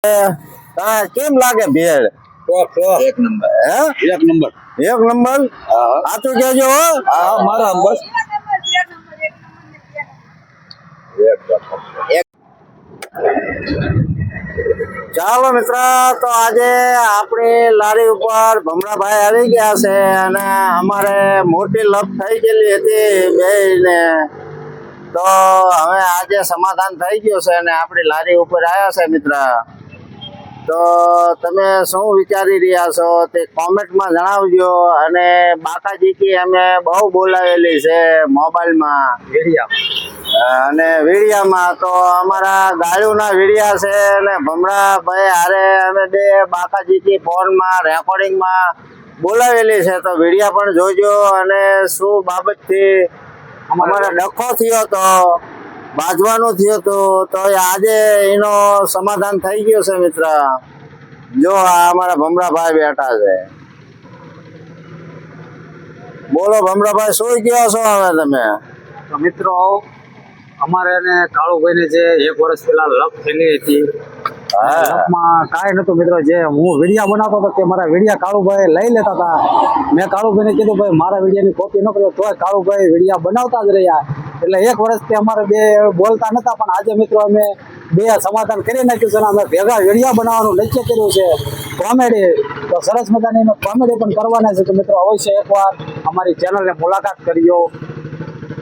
કેમ લાગે ભેળ? એક નંબર. હે એક નંબર. એક નંબર. આ તો કેજો હો. હા મારા બસ ચાલો મિત્ર, તો આજે આપણી લારી ઉપર ભમરાભાઈ આવી ગયા છે અને અમારે મોટી લપ થઈ ગયેલી હતી બેયને, તો હવે આજે સમાધાન થઈ ગયું છે અને આપણી લારી ઉપર આવ્યા છે મિત્ર. તો તમે શું વિચારી રહ્યા છો તે કોમેન્ટમાં જણાવજો. અને બાકાજી અમે બહુ બોલાવેલી છે મોબાઈલમાં અને વિડીયામાં, તો અમારા ગાયોના વિડીયા છે અને ભમરાભાઈ હારે અમે બે બાકાજી ફોનમાં રેકોર્ડિંગમાં બોલાવેલી છે. તો વિડીયા પણ જોજો અને શું બાબતથી અમારે ડખો થયો તો બાજવાનું થયું હતું, તો આજે એનો સમાધાન થઈ ગયો છે મિત્ર. જો આ અમારા ભમરાભાઈ બેઠા છે. બોલો ભમરાભાઈ, શું કહો છો હવે તમે? તો મિત્રો અમારે ને કાળુભાઈ ને જે 1 વર્ષ પહેલા લપ થયેલી હતી, લપમાં કાંઈ નતું મિત્રો. જે હું વિડીયા બનાવતો હતો તે મારા વિડીયા કાળુભાઈ લઈ લેતા હતા. મેં કાળુભાઈને કીધું ભાઈ મારા વિડીયાની કોપી ન કર્યો, તોય કાળુભાઈ વિડીયા બનાવતા જ રહ્યા. એટલે 1 વર્ષથી અમારે બે બોલતા નતા, પણ આજે મિત્રો અમે બે સમાધાન કરી નાખ્યું છે અને અમે ભેગા વિડીયા બનાવવાનું નક્કી કર્યું છે. કોમેડી તો સરસ મજાની કોમેડી પણ કરવાના છે. તો મિત્રો અવશ્ય એકવાર અમારી ચેનલને મુલાકાત કરજો.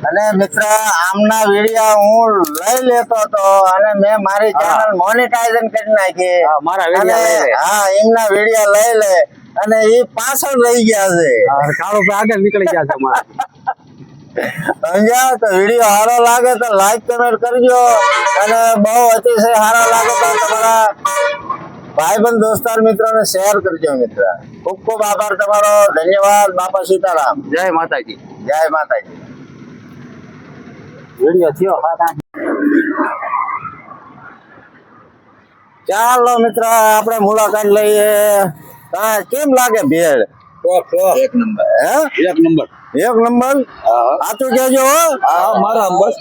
અને મિત્ર, આમના વિડીયા હું લઈ લેતો હતો અને મેં મારી ચેનલ મોનેટાઇઝેશન કરી નાખી. મારા વિડીયા હા, એમના વિડીયા લઈ લે અને એ પાછળ રહી ગયા છે. કાળુભાઈ આગળ નીકળી ગયા છે અમારા. સમજ્યા? તો વિડીયો સારો લાગે તો લાઈક કમેન્ટ કરજો અને બહુ અતિશય સારો લાગે તો તમારા ભાઈબંધ દોસ્તાર મિત્રોને શેર કરજો મિત્ર. ખૂબ ખૂબ આભાર તમારો. ધન્યવાદ. બાપા સીતારામ. જય માતાજી. જય માતાજી. વિડીયો થયો. ચાલો મિત્ર, આપણે મુલાકાત લઈએ. કેમ લાગે ભેળ? એક નંબર. હે એક નંબર. એક નંબર. આ તો કેજો હો. હા મારા બસ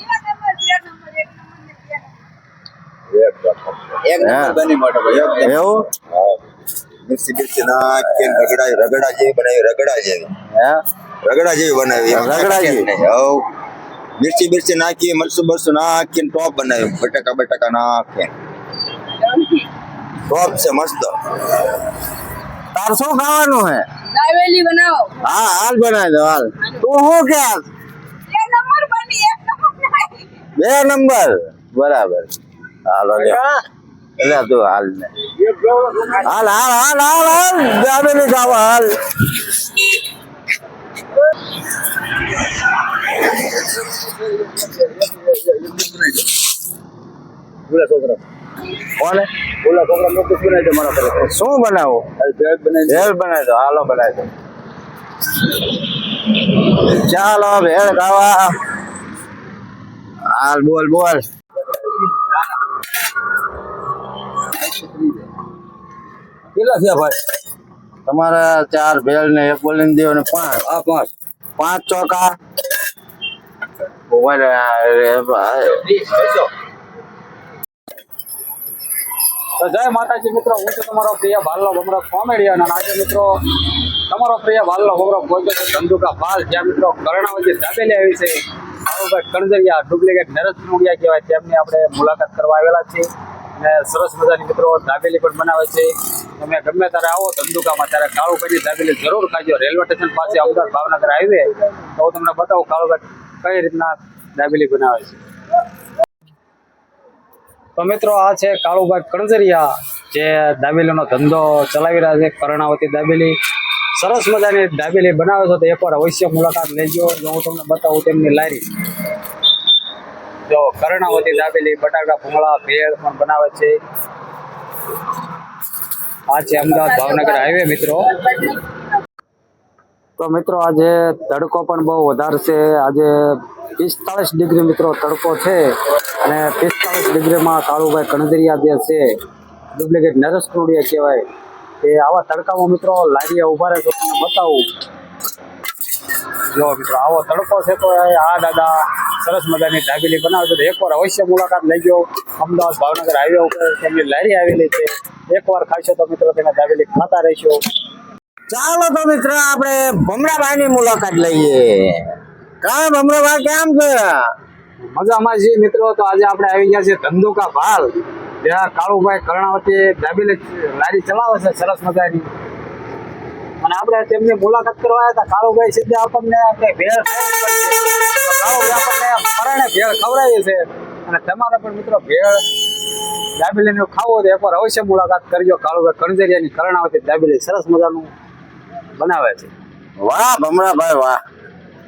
એક નંબર બની મોટો ભાઈ. એવું મિર્ચી મિર્ચી નાખીને રગડા જેવી બનાવી. રગડા જેવી બનાવી. રગડા જેવી. હવ મિર્ચી મિર્ચી નાખી, મરચું બરચું નાખીને ટોપ બનાવી. બટાકા નાખીને ટોપ છે મસ્ત. તાર શું ખાવાનું હે? દાવેલી બનાવો. હા, હાલ બનાવી દો. હાલ તું શું કે? 2 નંબર. બરાબર. હાલો લે. એટલે તું હાલ ને. હાલ હાલ હાલ હાલ હાલ દાબેલી ખાવા હાલ. કોને? શું બનાવો? ભેળ બનાવી દો. હાલો બનાવી દો. ચાલો ભેળ ખાવા. હાલ બોલ બોલ. કેટલા થયા ભાઈ? તમારે 4 ભેળ ને 1 બોલીને દો ને 5. હા 5 ચોકા. તો જય માતાજી મિત્રો, હું છું તમારો પ્રિય ભાલનો ભમરો કોમેડિયન. અને આજે મિત્રો તમારો પ્રિય ભાલનો ભમરો પહોંચ્યો છે ધંધુકા પાલ, જ્યાં મિત્રો કર્ણાવતી દાબેલી આવી છે. કાળુભાઈ કણજરિયા ડુપ્લિકેટ નરેશ મુડિયા કહેવાય, તેમની આપણે મુલાકાત કરવા આવેલા છીએ. અને સરસ મજાની મિત્રો દાબેલી પણ બનાવે છે. તમે ગમે ત્યારે આવો ધંધુકામાં ત્યારે કાળુભાઈની દાબેલી જરૂર ખાજો. રેલવે સ્ટેશન પાસે અમદાવાદ ભાવનગર હાઈવે. તો હું તમને બતાવું કાળુભાઈ કઈ રીતના દાબેલી બનાવે છે. તો મિત્રો આ છે કાળુભાઈ કણજરિયા, જે દાબેલીનો ધંધો ચલાવી રહ્યા છે. કર્ણાવતી દાબેલી સરસ મજાની દાબેલી બનાવે છે. તો એકવાર અવશ્ય મુલાકાત લેજો. જો હું તમને બતાવું તેમની લારી. જો કર્ણાવતી દાબેલી, બટાકા ભૂંગળા, ભેળ પણ બનાવે છે. આ છે અમદાવાદ ભાવનગર હાઈવે મિત્રો. તો મિત્રો આજે તડકો પણ બહુ વધારે છે. આજે 45 ડિગ્રી મિત્રો તડકો છે. અને 45 ડિગ્રીમાં કાળુભાઈ કણજરિયા જે છે ડુપ્લિકેટ નરેશ મુડિયા કહેવાય, તે આવા તડકામાં મિત્રો લારીએ ઉભા રહે. તો તમને બતાવું. જો મિત્રો આવો તડકો છે તો આ દાદા સરસ મજાની દાબેલી બનાવે છે. તો એકવાર અવશ્ય મુલાકાત લેજો. અમદાવાદ ભાવનગર હાઈવે ઉપર તેમની લારી આવેલી છે. એકવાર ખાશો તો મિત્રો તમે દાબેલી ખાતા રહેશો. ચાલો તો મિત્ર આપણે ભમરાભાઈ ની મુલાકાત લઈએ. કા ભમરાભાઈ કેમ છે? મજામાં છીએ મિત્રો. તો આજે આપણે આવી ગયા છે ધંધુકા ભાલ, જ્યાં કાળુભાઈ કર્ણાવતી દાબેલી લારી ચલાવે છે સરસ મજાની. અને આપણે તેમની મુલાકાત કરવા આવ્યા હતા. કાળુભાઈ સીધા આપણને કે ભેળ ખાવી પડશે. તો કાળુભાઈ આપણને પરાણે ભેળ ખવડાવી છે. અને તમારે પણ મિત્રો ભેળ દાબેલીનું ખાવું હોય તો એકવાર અવશ્ય મુલાકાત કરજો. કાળુભાઈ કણજરિયાની કર્ણાવતી દાબેલી સરસ મજાનું બનાવે છે. વાહ ભમરાભાઈ વાહ.